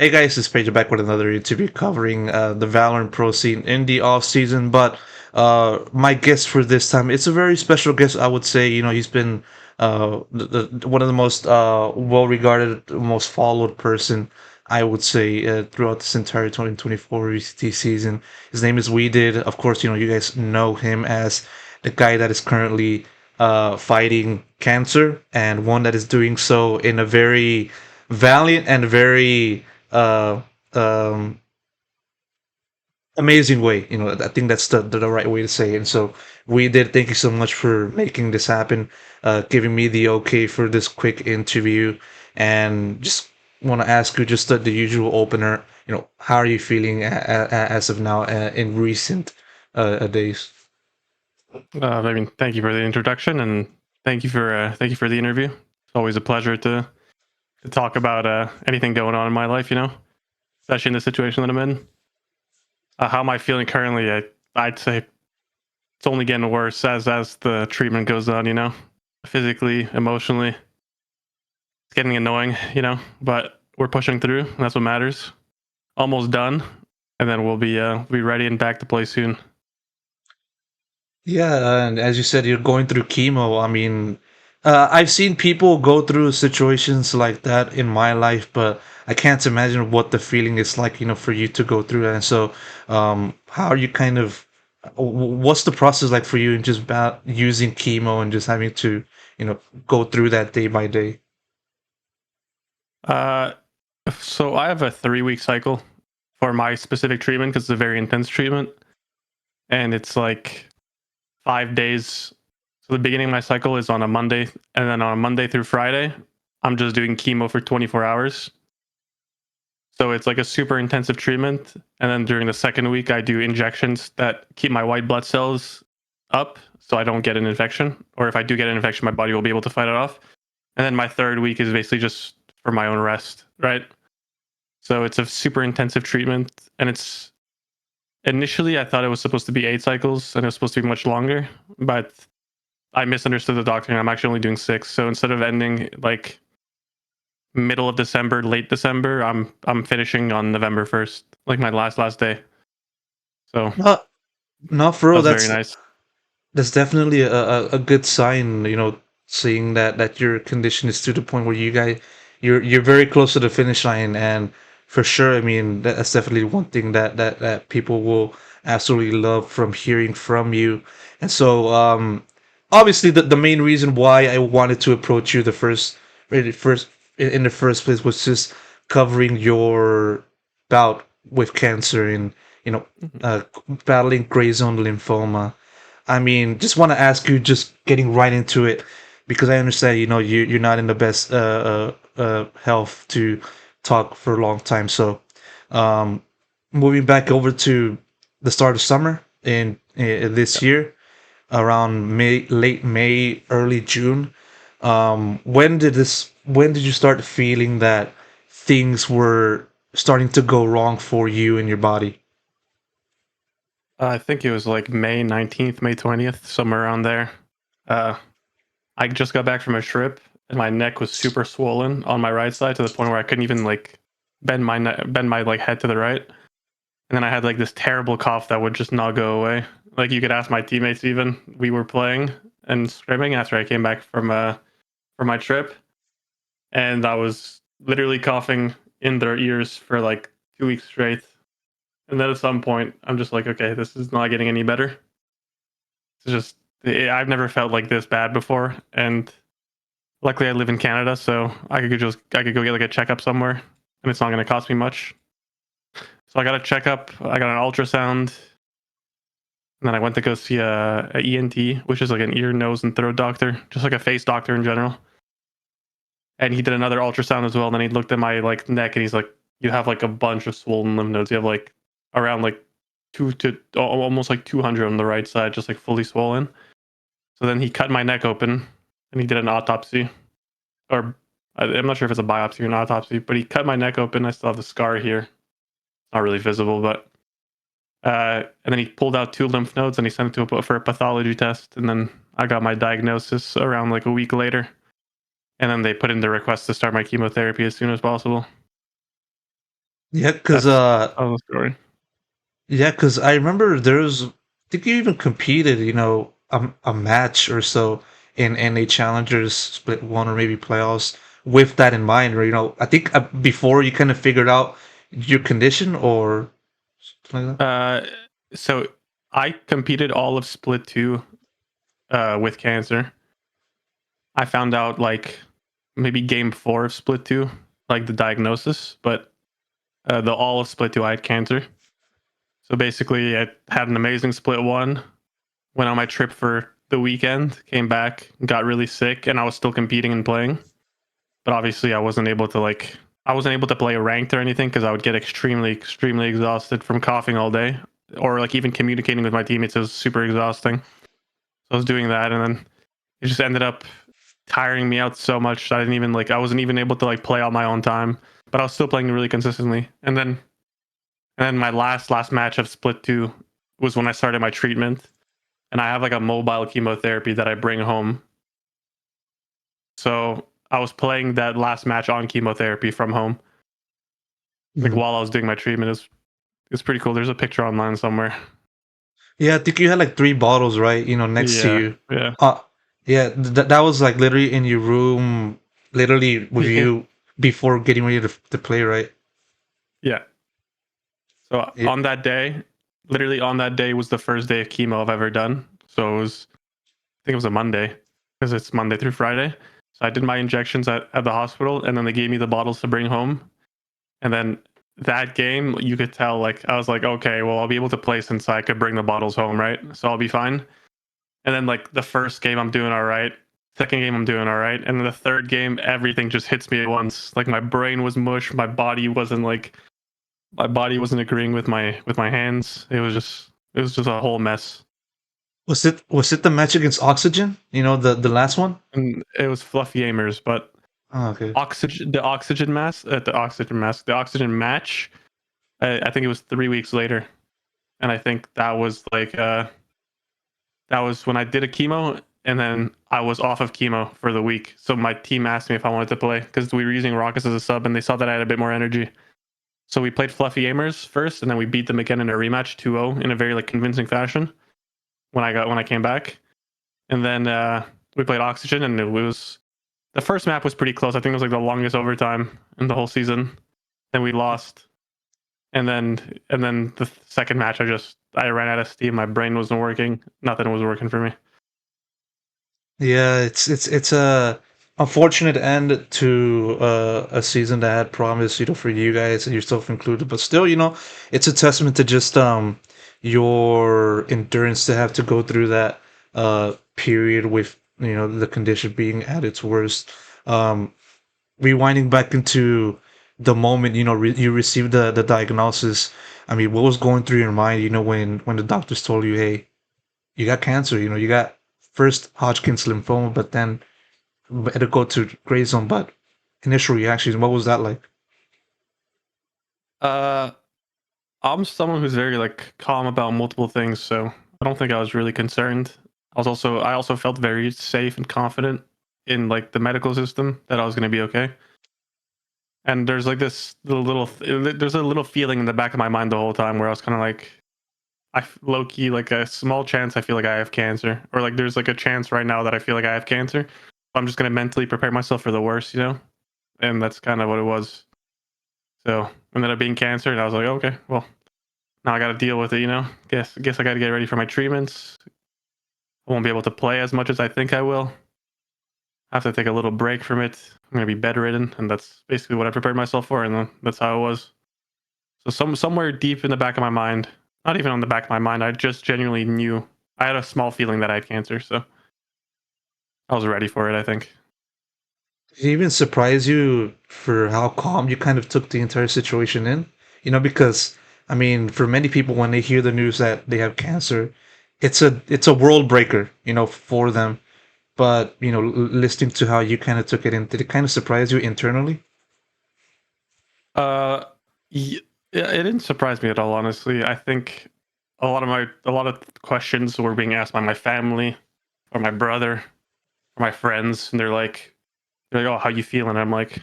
Hey guys, it's Pedro back with another interview covering the Valorant Pro scene in the off season. But my guest for this time, it's a very special guest. I would say, he's been one of the most well regarded, most followed person. I would say throughout this entire 2024 VCT season. His name is Wedid. Of course, you guys know him as the guy that is currently fighting cancer, and one that is doing so in a very valiant and very uh, um, amazing way. I think that's the right way to say it. And so we did. Thank you so much for making this happen, giving me the okay for this quick interview, and just want to ask you just the usual opener. How are you feeling as of now in recent days? I mean, thank you for the introduction, and thank you for the interview. It's always a pleasure to talk about anything going on in my life. Especially in the situation that I'm in. How am I feeling currently? I'd say it's only getting worse as the treatment goes on. Physically, emotionally, it's getting annoying. But we're pushing through, and that's what matters. Almost done, and then we'll be ready and back to play soon. Yeah, and as you said, you're going through chemo. I mean, I've seen people go through situations like that in my life, but I can't imagine what the feeling is like, for you to go through that. And so, how are you kind of, what's the process like for you in just about using chemo and just having to, go through that day by day? Uh, so I have a 3 week cycle for my specific treatment because it's a very intense treatment, and it's like 5 days. So the beginning of my cycle is on a Monday, and then on a Monday through Friday, I'm just doing chemo for 24 hours. So it's like a super intensive treatment. And then during the second week, I do injections that keep my white blood cells up so I don't get an infection. Or if I do get an infection, my body will be able to fight it off. And then my third week is basically just for my own rest, right? So it's a super intensive treatment. And it's initially, I thought it was supposed to be 8 cycles and it was supposed to be much longer. But I misunderstood the doctor and I'm actually only doing 6. So instead of ending like middle of December, late December, I'm finishing on November 1st, like my last day. So No, no, for real, that's very that's nice. That's definitely a good sign, seeing that your condition is to the point where you're very close to the finish line, and for sure, I mean that's definitely one thing that people will absolutely love from hearing from you. And so, obviously, the main reason why I wanted to approach you really first in the first place was just covering your bout with cancer and you know Mhm. uh, battling Grey Zone Lymphoma. I mean, just want to ask you, just getting right into it, because I understand, you're not in the best health to talk for a long time. So, um, moving back over to the start of summer in this Yeah. year, around late May, early June. When did you start feeling that things were starting to go wrong for you and your body? I think it was like May 19th, May 20th, somewhere around there. Uh, I just got back from a trip and my neck was super swollen on my right side to the point where I couldn't even like bend my like head to the right. And then I had like this terrible cough that would just not go away. Like you could ask my teammates even. We were playing and scrimming after I came back from my trip, and I was literally coughing in their ears for like 2 weeks straight. And then at some point, I'm just like, okay, this is not getting any better. It's just I've never felt like this bad before, and luckily I live in Canada, so I could go get like a checkup somewhere, and it's not going to cost me much. So I got a checkup. I got an ultrasound, and then I went to go see a ENT, which is like an ear, nose, and throat doctor, just like a face doctor in general. And he did another ultrasound as well. And then he looked at my like neck, and he's like, "You have like a bunch of swollen lymph nodes. You have like around like almost like 200 on the right side, just like fully swollen." So then he cut my neck open, and he did an autopsy, or I'm not sure if it's a biopsy or an autopsy, but he cut my neck open. I still have the scar here, not really visible, but and then he pulled out 2 lymph nodes and he sent it to for a pathology test. And then I got my diagnosis around like a week later. And then they put in the request to start my chemotherapy as soon as possible. Yeah, because That's the story. yeah, because I remember I think you even competed, a match or so in NA Challengers Split One or maybe playoffs with that in mind. Or I think before you kind of figured out your condition or something like that. Uh, so I competed all of Split 2 with cancer. I found out like maybe game 4 of Split 2, like the diagnosis, but the all of Split 2 I had cancer. So basically, I had an amazing Split 1, went on my trip for the weekend, came back, got really sick, and I was still competing and playing. But obviously, I wasn't able to play ranked or anything because I would get extremely exhausted from coughing all day, or like even communicating with my teammates was super exhausting. So I was doing that, and then it just ended up tiring me out so much. I wasn't even able to like play on my own time, but I was still playing really consistently. And then my last match of Split 2 was when I started my treatment, and I have like a mobile chemotherapy that I bring home. So I was playing that last match on chemotherapy from home, like Mhm. while I was doing my treatment. It's pretty cool. There's a picture online somewhere. Yeah, I think you had like three bottles, right? Next to Yeah, you. yeah, Uh, yeah, that was like literally in your room, literally with yeah, you before getting ready to play, right? yeah. So Yeah. on that day, literally on that day was the first day of chemo I've ever done. So I think it was a Monday because it's Monday through Friday. So I did my injections at the hospital, and then they gave me the bottles to bring home. And then that game, you could tell, like, I was like, okay, well, I'll be able to play since I could bring the bottles home, right? So I'll be fine. And then, like, the first game, I'm doing all right. Second game, I'm doing all right. And then the third game, everything just hits me at once. Like, my brain was mush. My body wasn't agreeing with my hands. It was just a whole mess. Was it the match against Oxygen? The last one? And it was fluffy aimers, but Oh, okay. the oxygen match. I think it was 3 weeks later, and I think that was when I did a chemo, and then I was off of chemo for the week. So my team asked me if I wanted to play because we were using Rockets as a sub, and they saw that I had a bit more energy. So we played Fluffy Aimers first, and then we beat them again in a rematch 2-0 in a very like convincing fashion when I came back. And then we played Oxygen, and it was the first map was pretty close. I think it was like the longest overtime in the whole season. Then we lost, and then the second match, I ran out of steam. My brain wasn't working. Nothing was working for me. Yeah, it's a unfortunate end to a season that had promise, for you guys and yourself included. But still, it's a testament to just your endurance to have to go through that period with the condition being at its worst. Um, Rewinding back into the moment, you received the diagnosis. I mean, what was going through your mind, when the doctors told you, hey, you got cancer. You got first Hodgkin's lymphoma, but then it'll go to Grey Zone. But initial reactions, what was that like? Uh, I'm someone who's very like calm about multiple things, so I don't think I was really concerned. I also felt very safe and confident in like the medical system that I was going to be okay. And there's like there's a little feeling in the back of my mind the whole time where I was kind of like low key like a small chance I feel like I have cancer, or like there's like a chance right now that I feel like I have cancer. I'm just going to mentally prepare myself for the worst. And that's kind of what it was. So ended up being cancer, and I was like, okay, well, now I got to deal with it. Guess I got to get ready for my treatments. I won't be able to play as much as I think I will. I have to take a little break from it. I'm gonna be bedridden, and that's basically what I prepared myself for, and then that's how it was. So somewhere deep in the back of my mind, not even on the back of my mind, I just genuinely knew. I had a small feeling that I had cancer, so I was ready for it. I think. Did it even surprise you for how calm you kind of took the entire situation in? Because I mean, for many people, when they hear the news that they have cancer, it's a world breaker, for them. But listening to how you kind of took it in, did it kind of surprise you internally? Uh, y- yeah, it didn't surprise me at all. Honestly, I think a lot of questions were being asked by my family, or my brother, or my friends, and they're like, "Oh, how you feeling?" I'm like,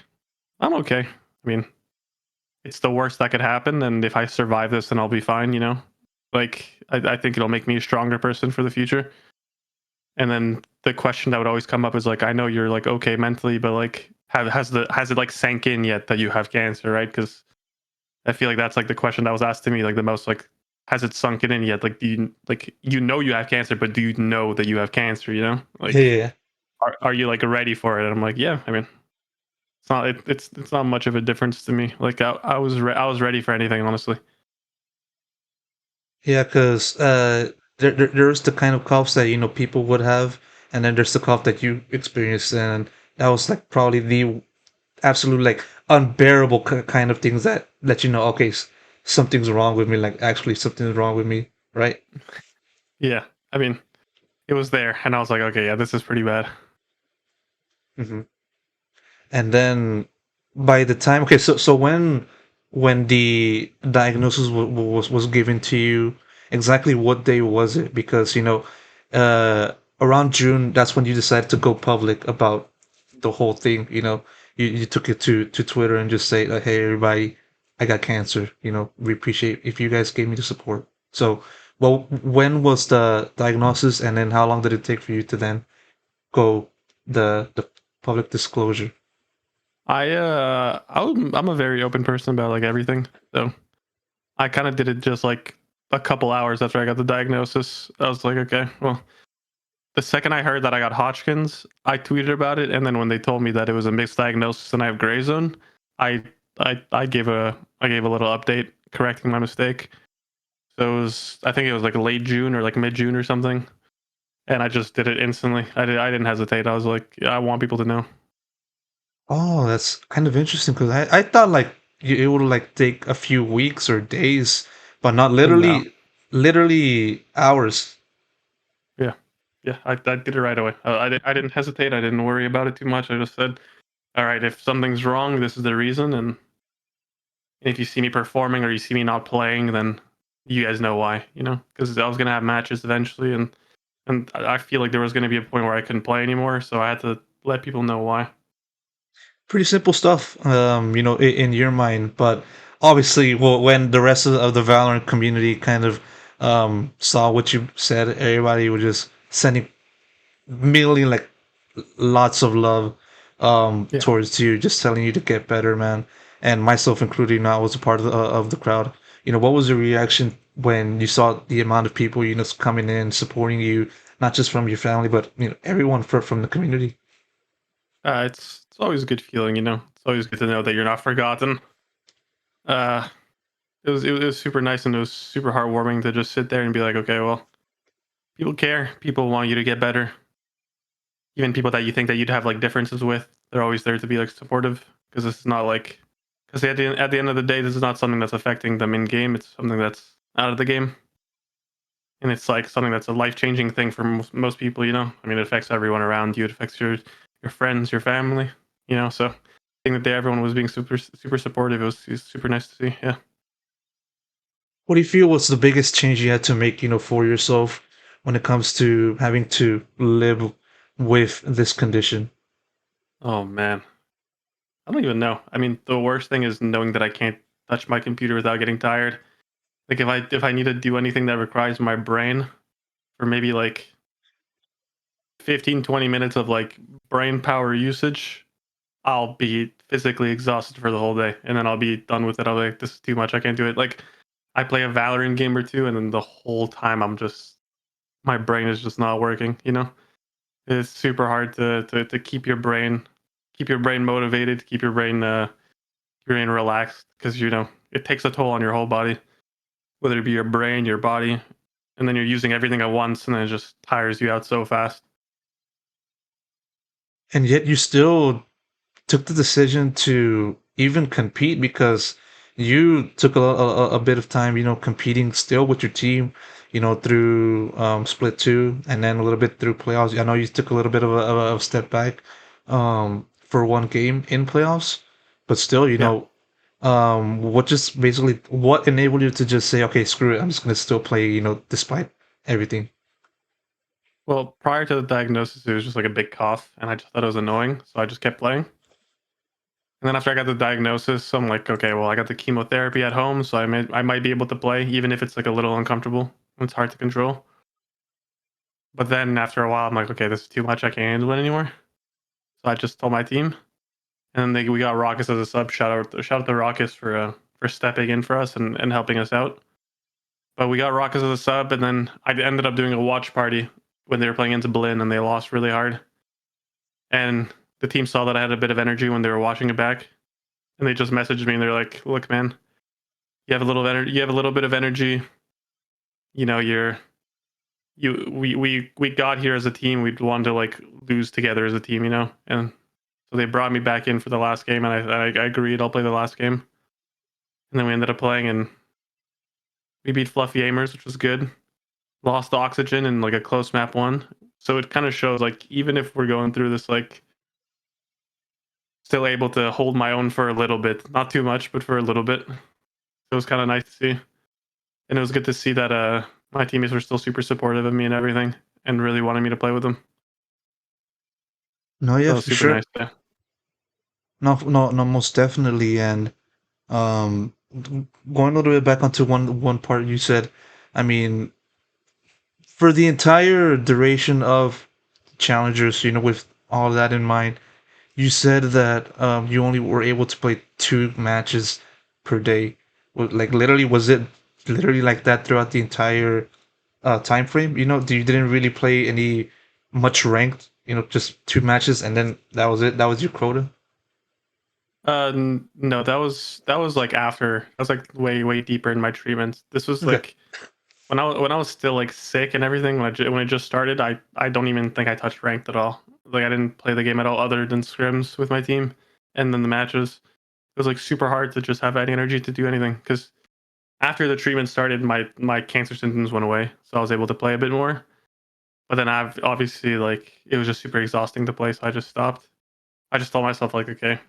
"I'm okay." I mean, it's the worst that could happen, and if I survive this, then I'll be fine. Like I think it'll make me a stronger person for the future. And then the question that would always come up is like, I know you're like okay mentally, but like, has it like sank in yet that you have cancer, right? Because I feel like that's like the question that was asked to me like the most. Like, has it sunk in yet? Like, do you like you have cancer, but do you know that you have cancer? Like, Yeah. are you like ready for it? And I'm like, yeah. I mean, it's not much of a difference to me. Like, I was ready for anything, honestly. Yeah, because there's the kind of coughs that people would have, and then there's the cough that you experienced, and that was like probably the absolute like unbearable kind of things that let you know, okay, something's wrong with me. Like actually, something's wrong with me, right? Yeah, I mean, it was there, and I was like, okay, yeah, this is pretty bad. hmm And then by the time, okay, so when the diagnosis was given to you, exactly what day was it? Because around June, that's when you decided to go public about the whole thing. You took it to Twitter and just say, "Hey, everybody, I got cancer. We appreciate if you guys gave me the support." So, well, when was the diagnosis, and then how long did it take for you to then go the public disclosure? I'm a very open person about like everything, so I kind of did it just like a couple hours after I got the diagnosis. I was like, okay, well, the second I heard that I got Hodgkin's, I tweeted about it, and then when they told me that it was a mixed diagnosis and I have Grey Zone, I I gave a little update correcting my mistake. So I think it was like late June or like mid June or something, and I just did it instantly. I didn't hesitate. I was like, yeah, I want people to know. Oh, that's kind of interesting because I thought like it would like take a few weeks or days, but not No, literally hours. yeah, yeah, I did it right away. I didn't hesitate. I didn't worry about it too much. I just said, all right, if something's wrong, this is the reason, and if you see me performing or you see me not playing, then you guys know why. Because I was gonna have matches eventually, and I feel like there was gonna be a point where I couldn't play anymore, so I had to let people know why. Pretty simple stuff, in your mind, but obviously, well, when the rest of the Valorant community kind of saw what you said, everybody was just sending million like lots of love Yeah. towards you, just telling you to get better, man. And myself included, I was a part of the crowd. What was your reaction when you saw the amount of people coming in supporting you, not just from your family, but everyone from the community? It's always a good feeling. It's always good to know that you're not forgotten. Uh, it was super nice, and it was super heartwarming to just sit there and be like, okay, well, people care. People want you to get better. Even people that you think that you'd have like differences with, they're always there to be like supportive, because it's not like, because at the end of the day, this is not something that's affecting them in game. It's something that's out of the game, and it's like something that's a life changing thing for most people. I mean, it affects everyone around you. It affects your friends, your family. So I think that everyone was being super supportive. It was super nice to see. Yeah. What do you feel was the biggest change you had to make, for yourself when it comes to having to live with this condition? Oh man, I don't even know. I mean, the worst thing is knowing that I can't touch my computer without getting tired. Like if I need to do anything that requires my brain for maybe like 15-20 minutes of like brain power usage, I'll be physically exhausted for the whole day, and then I'll be done with it. I'll be like, this is too much. I can't do it. Like, I play a Valorant game or two, and then the whole time my brain is just not working. It's super hard to keep your brain motivated, keep your brain relaxed, because it takes a toll on your whole body, whether it be your brain, your body, and then you're using everything at once, and then it just tires you out so fast. And yet you still took the decision to even compete because you took a bit of time, competing still with your team, through split two and then a little bit through playoffs. I know you took a little bit of a step back for one game in playoffs, but still, Yeah. what enabled you to just say, okay, screw it, I'm just gonna still play, despite everything. Well, prior to the diagnosis, it was just like a big cough, and I just thought it was annoying, so I just kept playing. And then after I got the diagnosis, I'm like, okay, well, I got the chemotherapy at home, so I might be able to play, even if it's like a little uncomfortable. It's hard to control. But then after a while, I'm like, okay, this is too much. I can't handle it anymore. So I just told my team, and we got Raucus as a sub. Shout out to Raucus for stepping in for us and helping us out. But we got Raucus as a sub, and then I ended up doing a watch party when they were playing into Berlin, and they lost really hard. And the team saw that I had a bit of energy when they were watching it back, and they just messaged me, and they're like, "Look, man, you have a little energy. You have a little bit of energy. You know, we got here as a team. We wanted to like lose together as a team, you know." And so they brought me back in for the last game, and I agreed I'll play the last game. And then we ended up playing, and we beat Fluffy Aimers, which was good. Lost Oxygen in like a close map one. So it kind of shows like even if we're going through this, like still able to hold my own for a little bit, not too much, but for a little bit. It was kind of nice to see, and it was good to see that my teammates were still super supportive of me and everything, and really wanted me to play with them. No, So yeah, it was for super sure. nice. Yeah. No, no, no, most definitely. And um, going a little bit back onto one part you said, I mean, for the entire duration of Challengers, with all that in mind, you said that you only were able to play 2 matches per day. Like literally, was it literally like that throughout the entire time frame? You didn't really play any much ranked. Just 2 matches, and then that was it. That was your quota. No, that was like after. That was like way deeper in my treatment. This was Okay. like when I was still like sick and everything. When it just started, I don't even think I touched ranked at all. Like I didn't play the game at all, other than scrims with my team, and then the matches. It was like super hard to just have any energy to do anything because after the treatment started, my cancer symptoms went away, so I was able to play a bit more. But then I've obviously like it was just super exhausting to play, so I just stopped. I just told myself like, okay,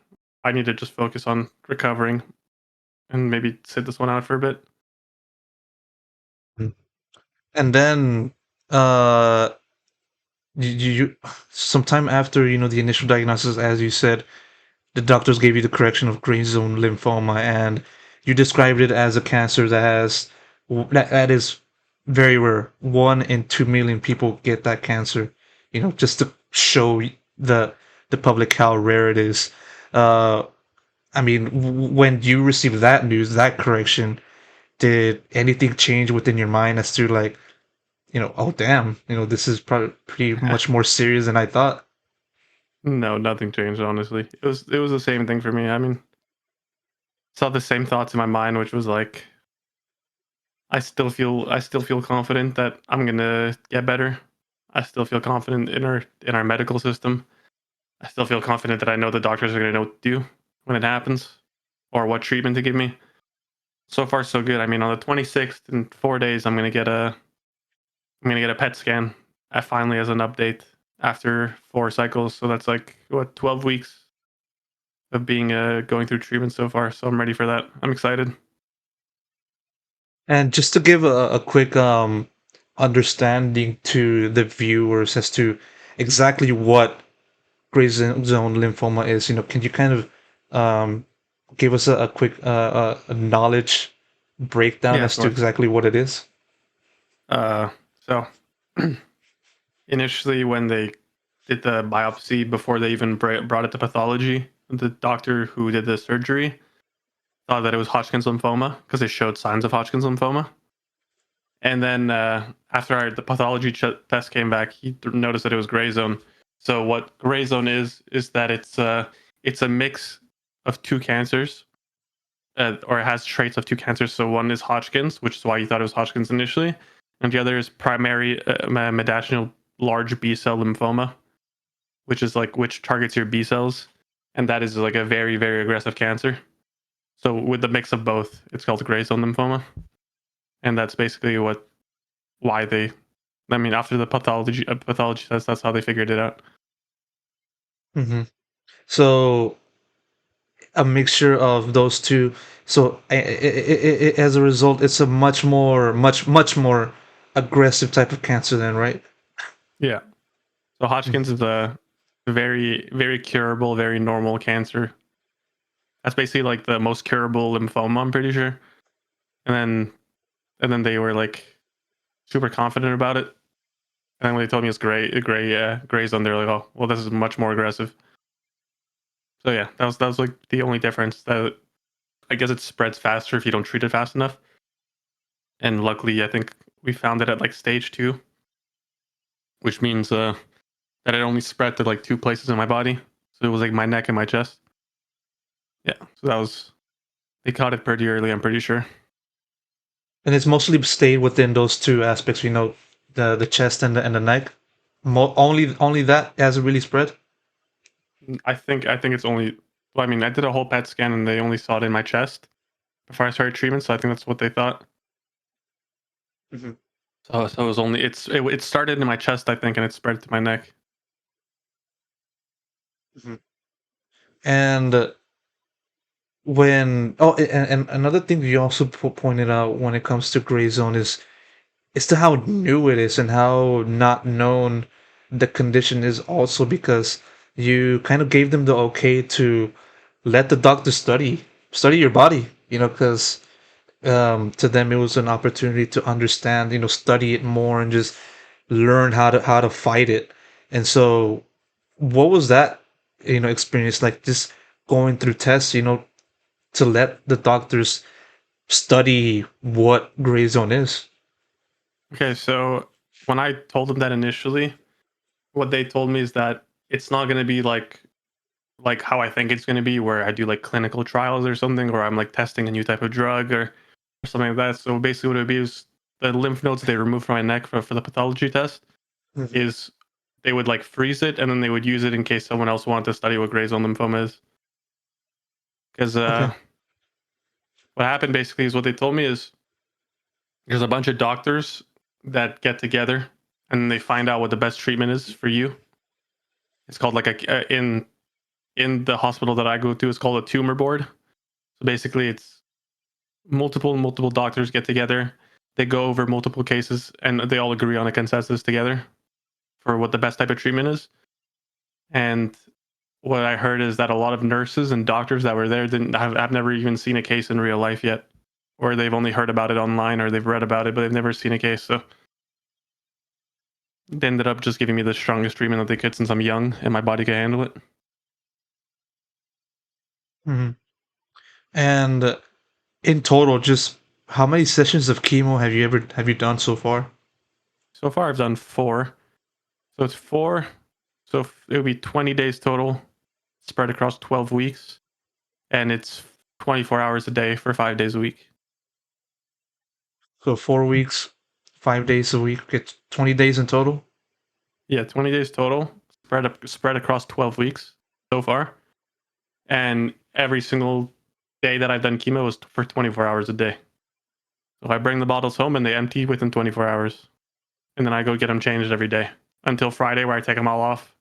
I need to just focus on recovering and maybe sit this one out for a bit. And then uh you sometime after the initial diagnosis, as you said, the doctors gave you the correction of Grey Zone Lymphoma, and you described it as a cancer that is very rare. 1 in 2 million people get that cancer. Just to show the public how rare it is. Uh, I mean, when you received that news, that correction, did anything change within your mind as to like, oh damn, this is probably pretty much more serious than I thought. No, nothing changed. Honestly, it was the same thing for me. I mean, saw the same thoughts in my mind, which was like, I still feel confident that I'm gonna get better. I still feel confident in our medical system. I still feel confident that I know the doctors are gonna know what to do when it happens, or what treatment to give me. So far, so good. I mean, on the 26th, in 4 days, I'm gonna get a PET scan. I finally has an update after 4 cycles. So that's like what 12 weeks of being going through treatment so far. So I'm ready for that. I'm excited. And just to give a quick understanding to the viewers as to exactly what Grey Zone Lymphoma is, can you kind of um, give us a quick a knowledge breakdown Yeah, of as to course. exactly what it is? So initially, when they did the biopsy before they even brought it to pathology, the doctor who did the surgery thought that it was Hodgkin's lymphoma because it showed signs of Hodgkin's lymphoma. And then after the pathology test came back, he noticed that it was gray zone. So what gray zone is that it's a mix of two cancers, or it has traits of two cancers. So one is Hodgkin's, which is why you thought it was Hodgkin's initially, and the other is primary mediastinal large B-cell lymphoma, which targets your B cells, and that is like a very aggressive cancer. So with the mix of both, it's called gray zone lymphoma, and that's basically why they. I mean, after the pathology test, that's how they figured it out. hmm So a mixture of those two. So as a result, it's a much more aggressive type of cancer, then, right? Yeah. So Hodgkin's is a very curable, very normal cancer. That's basically like the most curable lymphoma, I'm pretty sure. And then they were like super confident about it. And then when they told me it's gray zone, they're like, oh, well, this is much more aggressive. So yeah, that was like the only difference. That I guess it spreads faster if you don't treat it fast enough. And luckily, I think we found it at like stage 2, which means that it only spread to like 2 places in my body. So it was like my neck and my chest. Yeah, so they caught it pretty early, I'm pretty sure. And it's mostly stayed within those two aspects, the chest and the neck. Only that hasn't really spread. I think it's only. Well, I mean, I did a whole PET scan and they only saw it in my chest before I started treatment, so I think that's what they thought. Mm-hmm. So it was only it started in my chest, I think, and it spread to my neck. Mm-hmm. And and another thing you also pointed out when it comes to Grey Zone is to how new it is and how not known the condition is, also because you kind of gave them the okay to let the doctor study your body, because to them it was an opportunity to understand, study it more and just learn how to fight it. And so what was that, experience like, just going through tests, to let the doctors study what Gray Zone is? Okay, so when I told them that initially, what they told me is that it's not going to be like how I think it's going to be, where I do like clinical trials or something, or I'm like testing a new type of drug or something like that. So basically, what it would be is the lymph nodes they remove from my neck for the pathology test Mhm. is they would like freeze it and then they would use it in case someone else wanted to study what Grey Zone lymphoma is. Because Okay. what happened basically is what they told me is there's a bunch of doctors that get together and they find out what the best treatment is for you. It's called like in the hospital that I go to, it's called a tumor board. So basically, it's multiple doctors get together. They go over multiple cases and they all agree on a consensus together for what the best type of treatment is. And what I heard is that a lot of nurses and doctors that were there didn't have I've never even seen a case in real life yet, or they've only heard about it online or they've read about it, but they've never seen a case. So they ended up just giving me the strongest treatment that they could since I'm young and my body can handle it. Hmm. And in total, just how many sessions of chemo have you done so far? So far, I've done 4. So it's 4. So it would be 20 days total, spread across 12 weeks, and it's 24 hours a day for 5 days a week. So 4 weeks, 5 days a week, it's 20 days in total. Yeah, 20 days total, spread across 12 weeks so far, and every single day that I've done chemo was for 24 hours a day. So I bring the bottles home and they empty within 24 hours, and then I go get them changed every day until Friday, where I take them all off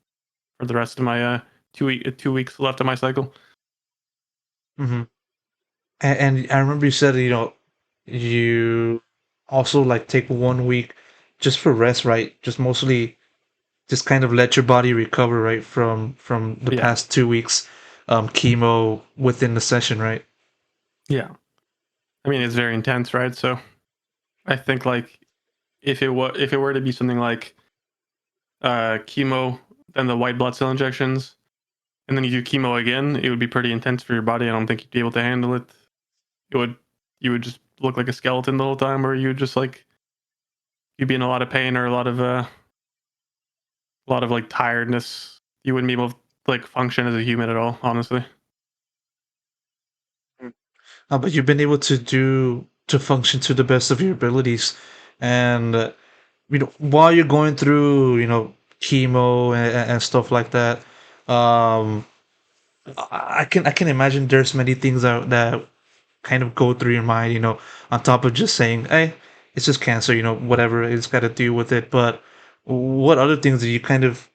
for the rest of my 2 weeks left of my cycle. Hmm. And I remember you said, you also like take 1 week just for rest, right? Just mostly just kind of let your body recover, right, from the Yeah, past 2 weeks chemo within the session, right? yeah. I mean, it's very intense, right? So I think like if it were to be something like chemo, then the white blood cell injections, and then you do chemo again, it would be pretty intense for your body. I don't think you'd be able to handle it. It would You would just look like a skeleton the whole time, or you would just like you'd be in a lot of pain or a lot of like tiredness. You wouldn't be able to like function as a human at all, honestly. But you've been able to function to the best of your abilities, and while you're going through chemo and stuff like that, um, I can imagine there's many things that kind of go through your mind, on top of just saying, hey, it's just cancer, whatever, it's got to deal with it. But what other things do you kind of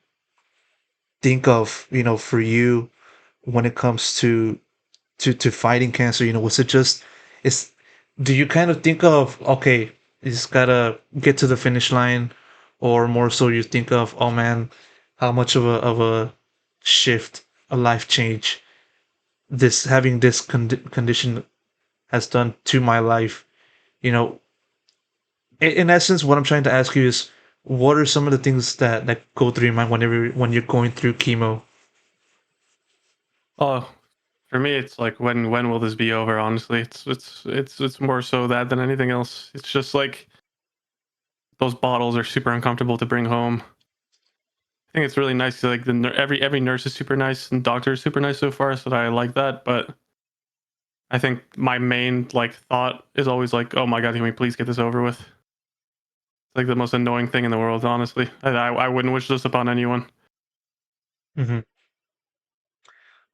think of, for you when it comes to fighting cancer? Was it just is do you kind of think of, okay, you just gotta get to the finish line, or more so you think of, oh man, how much of a shift, a life change this having this condition has done to my life. You know, in essence, what I'm trying to ask you is, what are some of the things that go through your mind when you're going through chemo? Oh, for me, it's like when will this be over? Honestly, it's more so that than anything else. It's just like those bottles are super uncomfortable to bring home. I think it's really nice. Like every nurse is super nice and doctor is super nice so far, so I like that. But I think my main like thought is always like, oh my god, can we please get this over with? It's like the most annoying thing in the world. Honestly, I wouldn't wish this upon anyone. Hmm.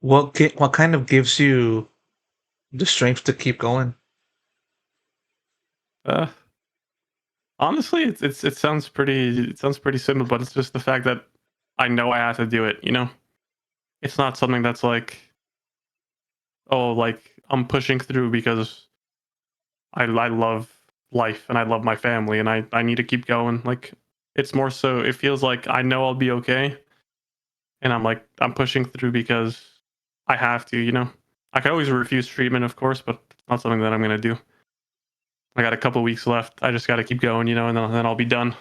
What kind of gives you the strength to keep going? Uh, Honestly, it sounds pretty simple, but it's just the fact that I know I have to do it. You know, it's not something that's like, oh, like I'm pushing through because I love life and I love my family and I need to keep going. Like it's more so it feels like I know I'll be okay and I'm like I'm pushing through because I have to, you know. I could always refuse treatment, of course, but it's not something that I'm gonna do. I got a couple weeks left. I just got to keep going, you know, and then I'll be done.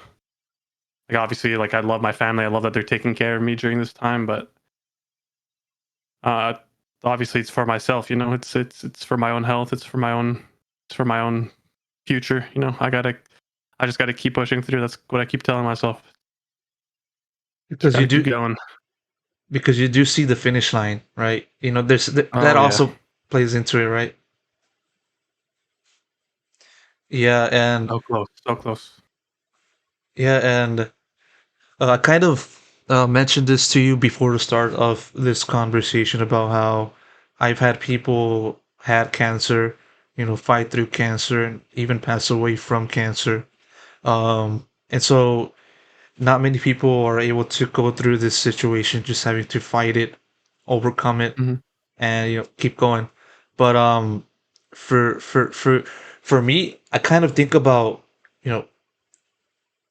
Like obviously, like I love my family. I love that they're taking care of me during this time, but uh, obviously it's for myself. You know, it's for my own health. It's for my own future. You know, I just gotta keep pushing through. That's what I keep telling myself. Just Because you gotta keep do going. because you do see the finish line, right? You know, that Oh yeah, also plays into it, right? Yeah, and so close, so close. yeah, and I kind of mentioned this to you before the start of this conversation about how I've had people had cancer, you know, fight through cancer and even pass away from cancer. And so not many people are able to go through this situation just having to fight it, overcome it, Hmm. and you know keep going. But for for for for me, I kind of think about, you know,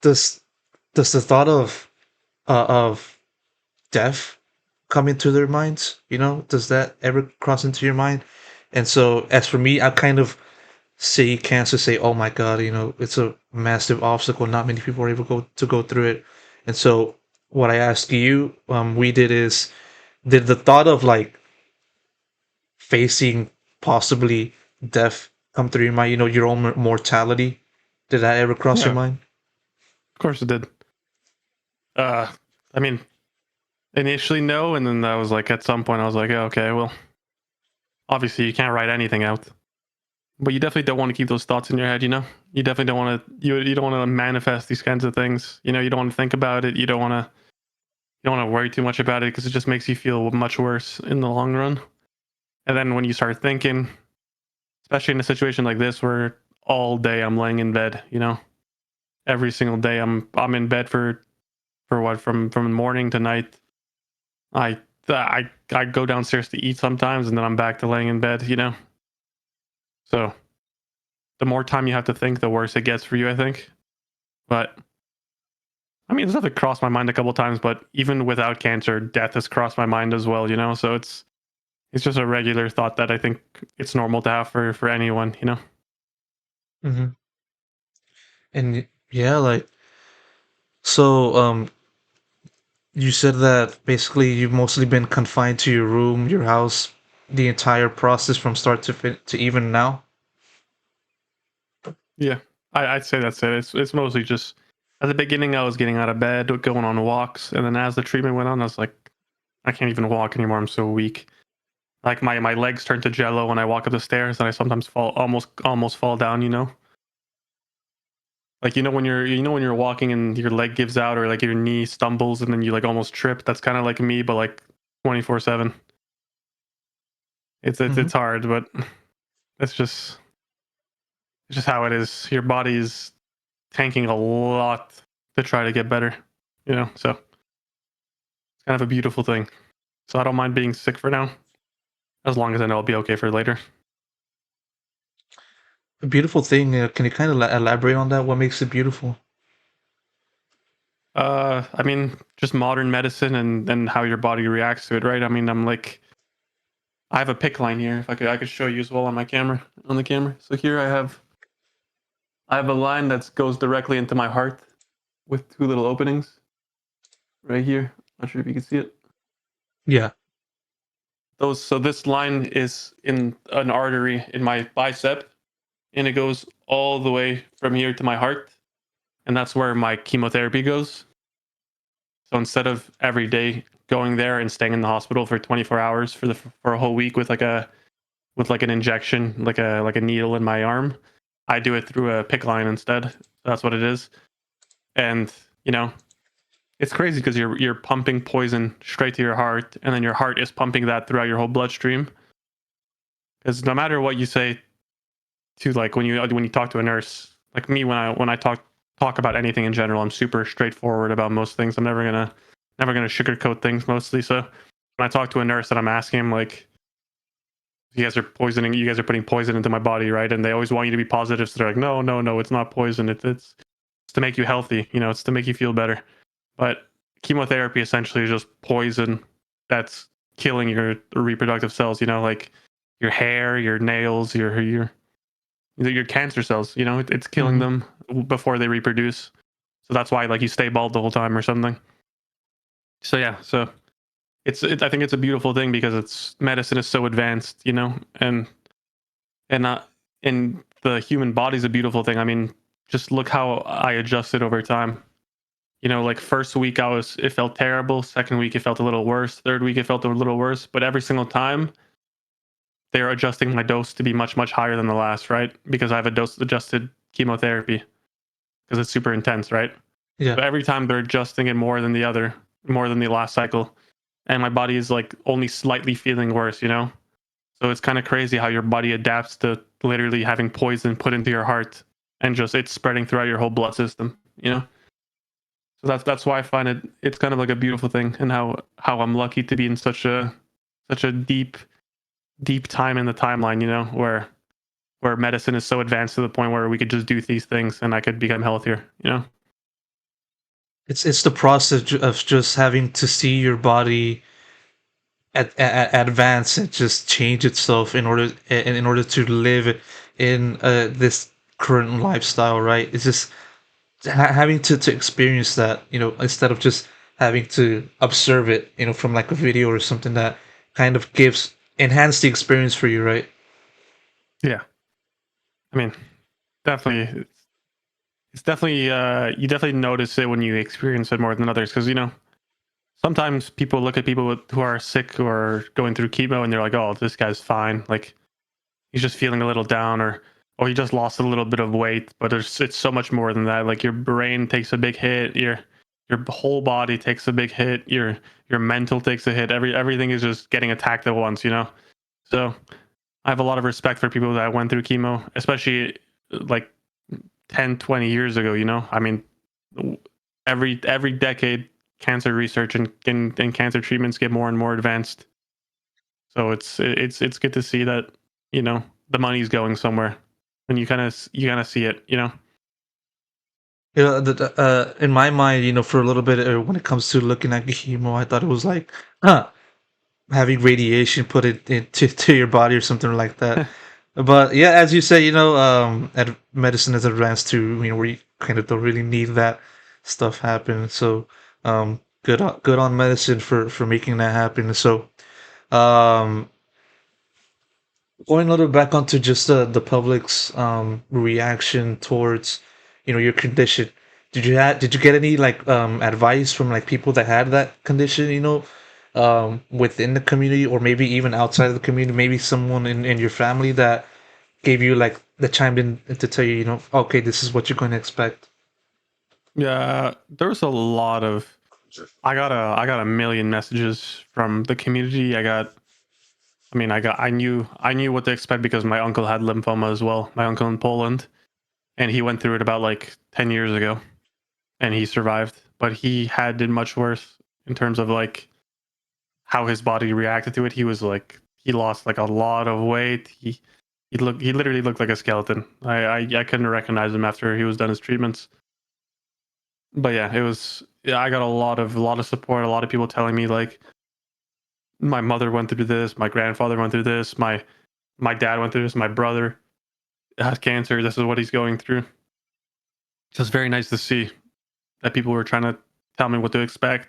does does the thought of death come into their minds? You know, does that ever cross into your mind? And so, as for me, I kind of see cancer, say, "Oh my God, you know, it's a massive obstacle. Not many people are able to go through it." And so, what I ask you, we did is, did the thought of like facing possibly death come through your mind? You know, your own mortality. Did that ever cross Yeah, your of mind? course it did. Uh, I mean, initially no, and then I was like, at some point, I was like, yeah, okay, well, obviously you can't write anything out. But you definitely don't want to keep those thoughts in your head, you know? You definitely don't want to you don't want to manifest these kinds of things. You know, you don't want to think about it. You don't want to worry too much about it because it just makes you feel much worse in the long run. And then when you start thinking, especially in a situation like this where all day I'm laying in bed, you know, every single day I'm in bed for what from morning to night. I go downstairs to eat sometimes and then I'm back to laying in bed, you know. So the more time you have to think, the worse it gets for you, I think. But I mean, this stuff crossed my mind a couple times, but even without cancer, death has crossed my mind as well, you know? So it's just a regular thought that I think it's normal to have for anyone, you know? Hmm. And yeah, like so, you said that basically you've mostly been confined to your room, your house, the entire process from start to even now. Yeah. I'd say that's it. It's mostly just at the beginning I was getting out of bed, going on walks, and then as the treatment went on, I was like, I can't even walk anymore. I'm so weak. Like my legs turn to jello when I walk up the stairs, and I sometimes fall almost fall down, you know? Like you know when you're walking and your leg gives out or like your knee stumbles and then you like almost trip. That's kind of like me, but like 24/7. Hmm. It's hard, but it's just it's just how it is. Your body is tanking a lot to try to get better, you know. So it's kind of a beautiful thing. So I don't mind being sick for now, as long as I know I'll be okay for later. A beautiful thing. Can you kind of elaborate on that? What makes it beautiful? I mean, just modern medicine and how your body reacts to it, right? I mean, I have a pick line here. If I could show you as well on my camera, on the camera. So here I have a line that goes directly into my heart with two little openings right here. Not sure if you can see it. Yeah. So this line is in an artery in my bicep, and it goes all the way from here to my heart, and that's where my chemotherapy goes. So instead of every day going there and staying in the hospital for 24 hours for a whole week with like an injection, like a needle in my arm, I do it through a pick line instead. That's what it is. And you know, it's crazy because you're pumping poison straight to your heart, and then your heart is pumping that throughout your whole bloodstream. Because no matter what you say to, like, when you talk to a nurse, like me, when I talk about anything in general, I'm super straightforward about most things. I'm never gonna sugarcoat things mostly. So when I talk to a nurse and I'm asking him, like, you guys are putting poison into my body, right? And they always want you to be positive. So they're like, no, no, no, it's not poison. It's to make you healthy. You know, it's to make you feel better. But chemotherapy essentially is just poison that's killing your reproductive cells. You know, like your hair, your nails, your cancer cells. You know, it's killing Hmm. them before they reproduce. So that's why, like, you stay bald the whole time or something. So yeah, so I think it's a beautiful thing because it's medicine is so advanced, you know, and not and the human body's a beautiful thing. I mean, just look how I adjusted over time. You know, like, first week it felt terrible. Second week it felt a little worse. Third week it felt a little worse. But every single time they're adjusting my dose to be much, much higher than the last, right? Because I have a dose adjusted chemotherapy because it's super intense, right? Yeah. So every time they're adjusting it more than the last cycle. And my body is, like, only slightly feeling worse, you know? So it's kind of crazy how your body adapts to literally having poison put into your heart and just it's spreading throughout your whole blood system, you know? So that's why I find it's kind of like a beautiful thing, and how I'm lucky to be in such a deep time in the timeline, you know, where medicine is so advanced to the point where we could just do these things and I could become healthier, you know? It's the process of just having to see your body advance and just change itself in order to live in this current lifestyle, right? It's just having to experience that, you know, instead of just having to observe it, you know, from like a video or something that kind of gives enhance the experience for you, right? Yeah. I mean, definitely it's definitely you definitely notice it when you experience it more than others because, you know, sometimes people look at people who are sick or going through chemo and they're like, "Oh, this guy's fine." Like, he's just feeling a little down, or he just lost a little bit of weight, but it's so much more than that. Like, your brain takes a big hit, your whole body takes a big hit, your mental takes a hit. Everything is just getting attacked at once, you know. So I have a lot of respect for people that went through chemo, especially like 10, 20 years ago, you know. I mean, every decade cancer research and cancer treatments get more and more advanced. So it's good to see that, you know, the money's going somewhere, and you kind of see it, you know. You know, in my mind, you know, for a little bit, when it comes to looking at chemo, I thought it was like, huh, having radiation put it into to your body or something like that. But yeah, as you say, you know, medicine is advanced to, you know, where you kind of don't really need that stuff happen. So, good on medicine for making that happen. So, um, going a little back onto just the public's reaction towards, you know, your condition. Did you get any like advice from like people that had that condition, you know, within the community or maybe even outside of the community, maybe someone in your family that gave you like that chimed in to tell you, you know, okay, this is what you're going to expect. Yeah, there was a lot of I got a million messages from the community. I knew what to expect because my uncle had lymphoma as well. My uncle in Poland, and he went through it about like 10 years ago, and he survived, but he had it much worse in terms of, like, how his body reacted to it. He lost like a lot of weight. He literally looked like a skeleton. I couldn't recognize him after he was done his treatments. But yeah, it was, yeah, I got a lot of support, a lot of people telling me, like, my mother went through this, my grandfather went through this, my dad went through this, my brother has cancer. This is what he's going through. So it's very nice to see that people were trying to tell me what to expect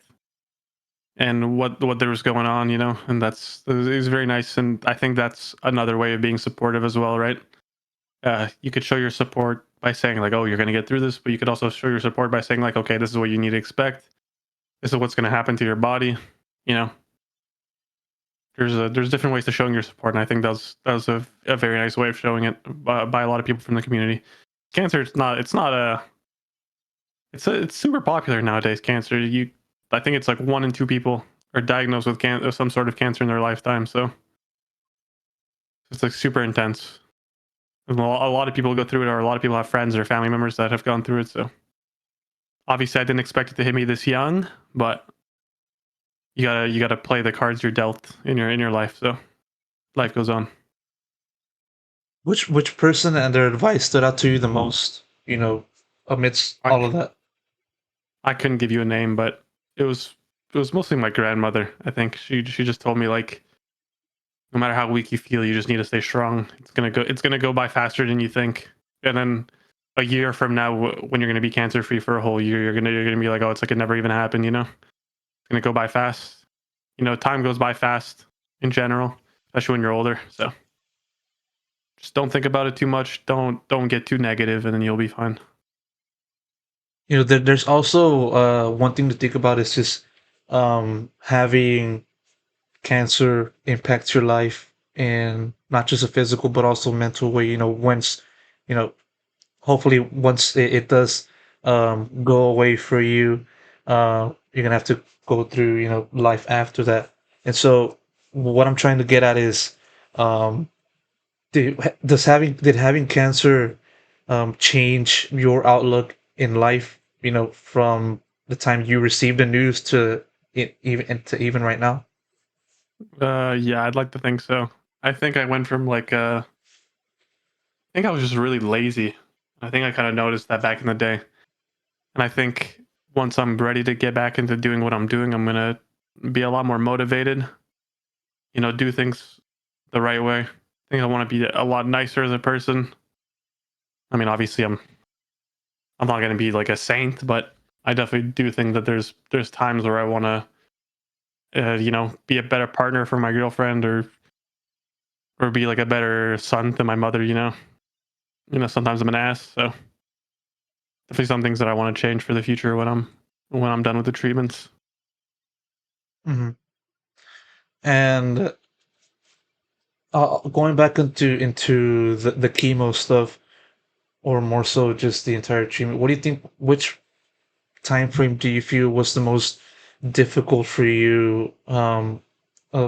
and what there was going on, you know, and that's it was very nice. And I think that's another way of being supportive as well, right? You could show your support by saying like, "Oh, you're going to get through this," but you could also show your support by saying like, "Okay, this is what you need to expect. This is what's going to happen to your body." You know, there's different ways to showing your support, and I think that was a very nice way of showing it by a lot of people from the community. Cancer, it's super popular nowadays. Cancer, I think it's like 1 in 2 people are diagnosed with some sort of cancer in their lifetime. So it's like super intense. And a lot of people go through it, or a lot of people have friends or family members that have gone through it. So obviously, I didn't expect it to hit me this young, but you gotta play the cards you're dealt in your life. So life goes on. Which person and their advice stood out to you the most? Amidst I all of that. I couldn't give you a name, but it was it was mostly my grandmother. I think she just told me like, no matter how weak you feel, you just need to stay strong. It's gonna go by faster than you think. And then a year from now, when you're gonna be cancer free for a whole year, you're gonna be like, oh, it's like it never even happened. You know, it's gonna go by fast. You know, time goes by fast in general, especially when you're older. So just don't think about it too much. Don't get too negative, and then you'll be fine. There's also one thing to think about is just having cancer impacts your life in not just a physical but also mental way. Once you know hopefully once it does go away for you, you're gonna have to go through life after that. And so what I'm trying to get at is, um, did having cancer change your outlook in life? From the time you received the news to even right now. Yeah, I'd like to think so. I think I went from like I think I was just really lazy. I think I kind of noticed that back in the day. And I think once I'm ready to get back into doing what I'm doing, I'm gonna be a lot more motivated. You know, do things the right way. I think I want to be a lot nicer as a person. I mean, obviously, I'm not gonna be like a saint, but I definitely do think that there's times where I want to, you know, be a better partner for my girlfriend, or be like a better son to my mother. You know, sometimes I'm an ass, so definitely some things that I want to change for the future when I'm done with the treatments. Hmm. And going back into the chemo stuff, or more so just the entire treatment. What do you think? Which time frame do you feel was the most difficult for you,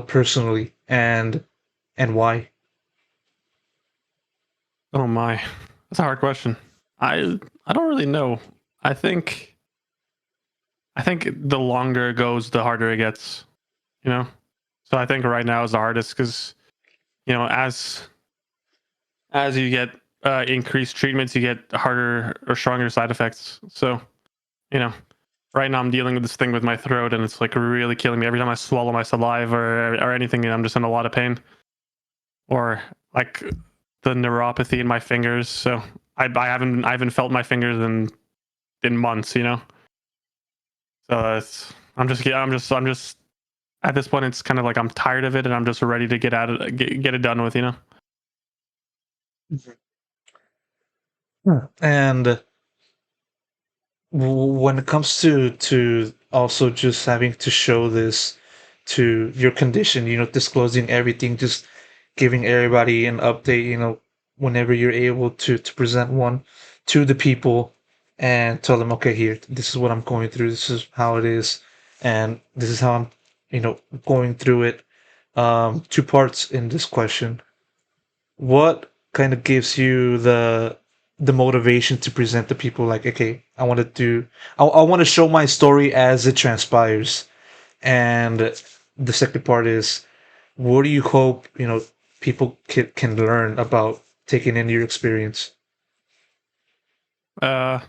personally, and why? Oh my, that's a hard question. I don't really know. I think I think the longer it goes, the harder it gets. You know, so I think right now is the hardest because you know as you get increased treatments, you get harder or stronger side effects. So you know, right now I'm dealing with this thing with my throat, and it's like really killing me every time I swallow my saliva or anything. I'm just in a lot of pain, or like the neuropathy in my fingers. So I haven't felt my fingers in months. You know, so it's I'm just at this point it's kind of like I'm tired of it, and I'm just ready to get out of get it done with. You know. Hmm. And when it comes to also just having to show this to your condition, disclosing everything, just giving everybody an update, whenever you're able to present one to the people and tell them, okay, here, this is what I'm going through, this is how it is, and this is how I'm, going through it. Two parts in this question. What kind of gives you the motivation to present to people, like, okay, I want to show my story as it transpires? And the second part is, what do you hope people can learn about taking in your experience? Uh,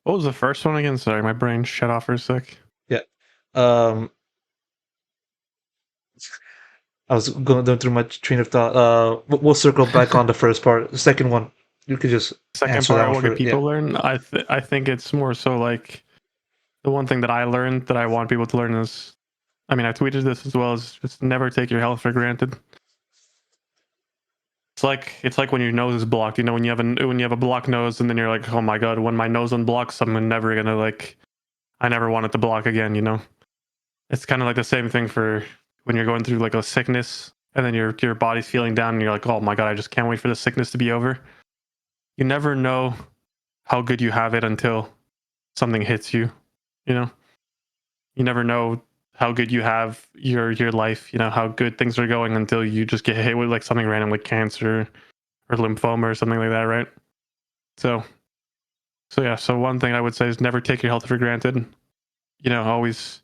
what was the first one again? Sorry, my brain shut off for a sec. Yeah. um I was going through my train of thought. We'll circle back on the first part. The second one, you could just Second answer that part, one what can for yeah. people learn? I think it's more so like the one thing that I learned that I want people to learn is, I mean, I tweeted this as well, is just never take your health for granted. It's like when your nose is blocked. You know, when you have a blocked nose, and then you're like, oh my god, when my nose unblocks, I'm never gonna like, I never want it to block again. You know, it's kind of like the same thing for when you're going through like a sickness, and then your body's feeling down, and you're like, oh my god, I just can't wait for the sickness to be over. You never know how good you have it until something hits you. You know, you never know how good you have your life. You know how good things are going until you just get hit with like something random like cancer or lymphoma or something like that, right? So yeah. So one thing I would say is never take your health for granted. You know, always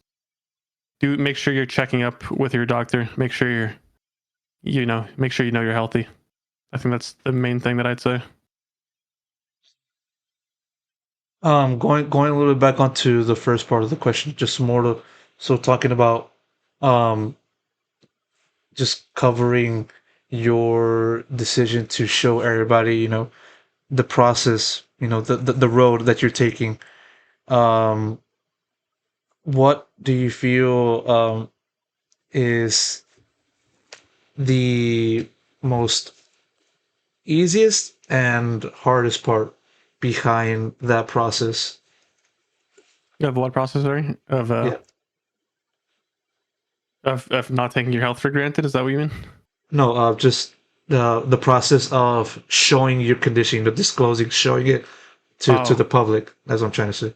make sure you're checking up with your doctor. Make sure make sure you know you're healthy. I think that's the main thing that I'd say. Going a little bit back onto the first part of the question, just more to talking about um just covering your decision to show everybody, the process, the road that you're taking. Um, what do you feel is the most easiest and hardest part behind that process? Of what process, sorry? Yeah. Of not taking your health for granted. Is that what you mean? No, just the process of showing your condition, the disclosing, showing it to the Oh, public. That's what I'm trying to say.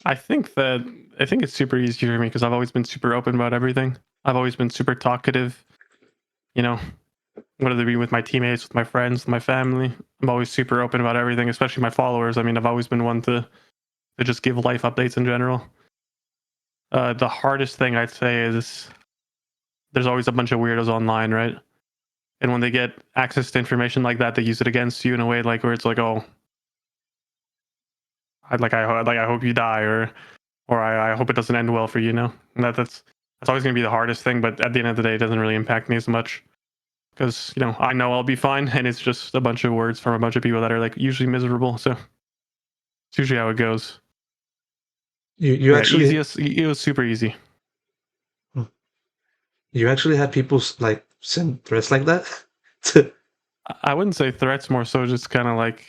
I think that I think it's super easy for me because I've always been super open about everything. I've always been super talkative. You know, whether it be with my teammates, with my friends, with my family, I'm always super open about everything, especially my followers. I mean, I've always been one to just give life updates in general. The hardest thing I'd say is there's always a bunch of weirdos online, right? And when they get access to information like that, they use it against you in a way like where it's like, oh, I hope you die, or I hope it doesn't end well for you. You know, and that's always going to be the hardest thing. But at the end of the day, it doesn't really impact me as much because I know I'll be fine, and it's just a bunch of words from a bunch of people that are like usually miserable. So it's usually how it goes. You Yeah, actually easiest. It was super easy. you actually had people like send threats like that. I wouldn't say threats, more so just kind of like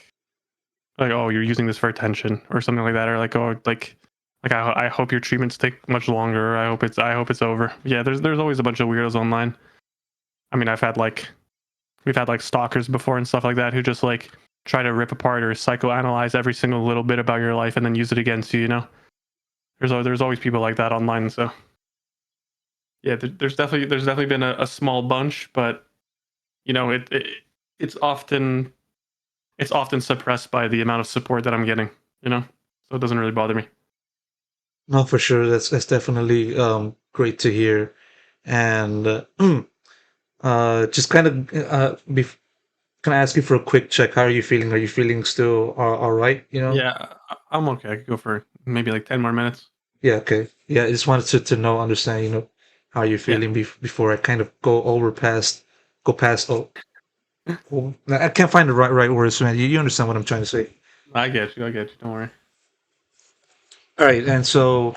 oh you're using this for attention or something like that, or like oh like I hope your treatments take much longer. Or I hope it's over. Yeah, there's always a bunch of weirdos online. I mean, we've had like stalkers before and stuff like that who just like try to rip apart or psychoanalyze every single little bit about your life and then use it against you. You know, there's always people like that online. So yeah, there's definitely been a small bunch, but it's often it's often suppressed by the amount of support that I'm getting. You know, so it doesn't really bother me. No, for sure. That's definitely great to hear. And just kind of can I ask you for a quick check? How are you feeling? Are you feeling still all right? Yeah, I'm okay. I could go for maybe like 10 more minutes. Yeah. Okay. Yeah. I just wanted to know, understand, how you're Yeah, feeling before I kind of go past. I can't find the right words, man. You understand what I'm trying to say? I get you. I get you. Don't worry. All right. And so,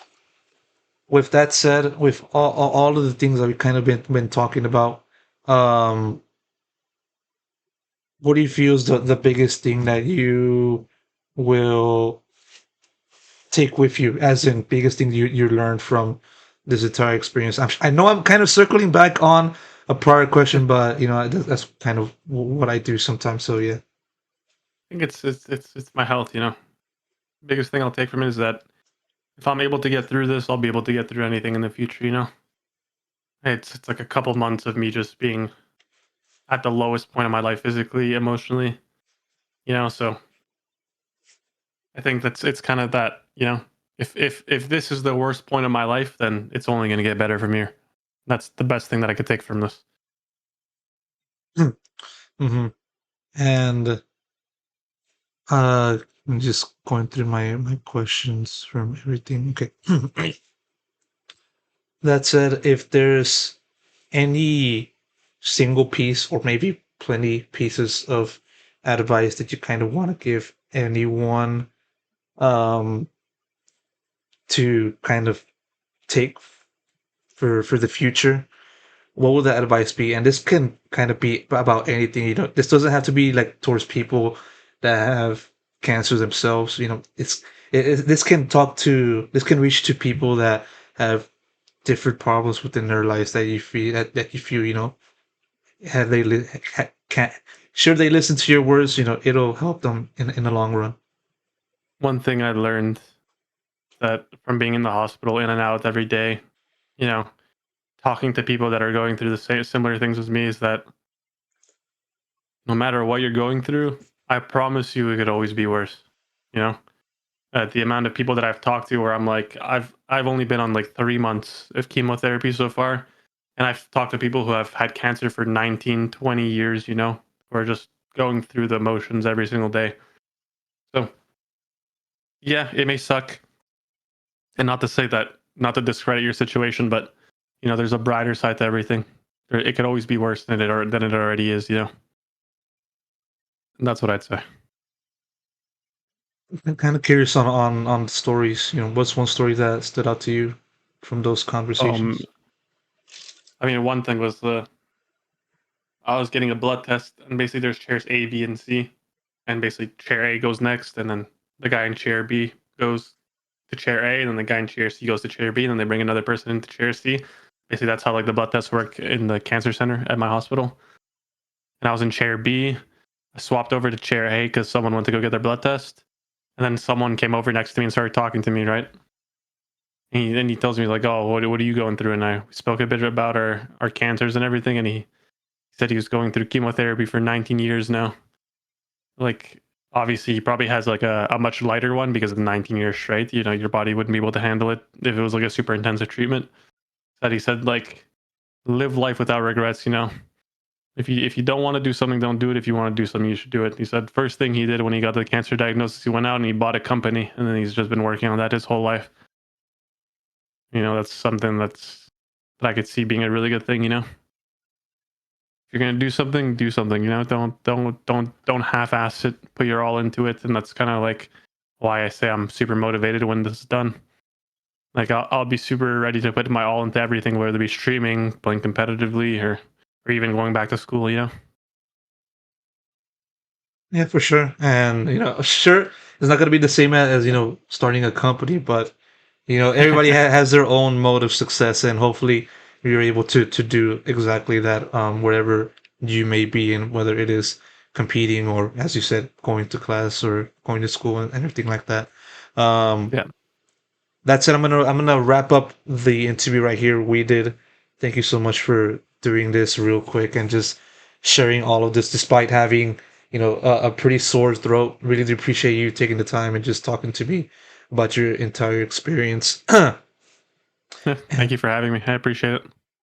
with that said, with all of the things that we kind of been talking about, um, what do you feel is the biggest thing that you will take with you, as in biggest thing you learned from this entire experience? I know I'm kind of circling back on a prior question, but that's kind of what I do sometimes. So yeah. I think it's my health. You know, biggest thing I'll take from it is that if I'm able to get through this, I'll be able to get through anything in the future. You know, it's like a couple months of me just being at the lowest point of my life, physically, emotionally. You know, so I think it's kind of that. You know, if this is the worst point of my life, then it's only going to get better from here. That's the best thing that I could take from this. Hmm. And I'm just going through my questions from everything. Okay. That said, if there's any single piece or maybe plenty pieces of advice that you kind of want to give anyone um, to kind of take for the future, what would that advice be? And this can kind of be about anything. This doesn't have to be like towards people that have cancer themselves. This can this can reach to people that have different problems within their lives that you feel have they li- ha, can sure they listen to your words. It'll help them in the long run. One thing I learned that from being in the hospital in and out every day, you know, talking to people that are going through the same similar things as me is that no matter what you're going through, I promise you it could always be worse. You know, the amount of people that I've talked to where I'm like, I've only been on like 3 months of chemotherapy so far, and I've talked to people who have had cancer for 19, 20 years. Who are just going through the motions every single day. So yeah, it may suck, and not to discredit your situation, but there's a brighter side to everything. It could always be worse than it already is. And that's what I'd say. I'm kind of curious on stories. What's one story that stood out to you from those Um, conversations? I mean, one thing was I was getting a blood test, and basically there's chairs A, B, and C, and basically chair A goes next, and then the guy in chair B goes to chair A, and then the guy in chair C goes to chair B, and then they bring another person into chair C. Basically, that's how like the blood tests work in the cancer center at my hospital. And I was in chair B. I swapped over to chair A because someone went to go get their blood test, and then someone came over next to me and started talking to me, right? And he tells me like, "Oh, what are you going through?" And I spoke a bit about our cancers and everything, and he said he was going through chemotherapy for 19 years now. Like, obviously, he probably has like a much lighter one because of 19 years straight. Your body wouldn't be able to handle it if it was like a super intensive treatment. That he said like, live life without regrets. If you don't want to do something, don't do it. If you want to do something, you should do it. He said first thing he did when he got the cancer diagnosis, he went out and he bought a company, and then he's just been working on that his whole life. That's something that I could see being a really good thing. If you're gonna do something, do something. Don't half-ass it. Put your all into it, and that's kind of like why I say I'm super motivated when this is done. Like I'll be super ready to put my all into everything, whether it be streaming, playing competitively, or even going back to school. Yeah, for sure. And sure, it's not going to be the same as starting a company, but everybody has their own mode of success, and hopefully you're able to do exactly that wherever you may be in, whether it is competing or, as you said, going to class or going to school and everything like that. Um, Yeah. that said, I'm gonna wrap up the interview right here. We did. Thank you so much for doing this real quick and just sharing all of this, despite having a pretty sore throat. Really do appreciate you taking the time and just talking to me about your entire experience. Thank you for having me. I appreciate it.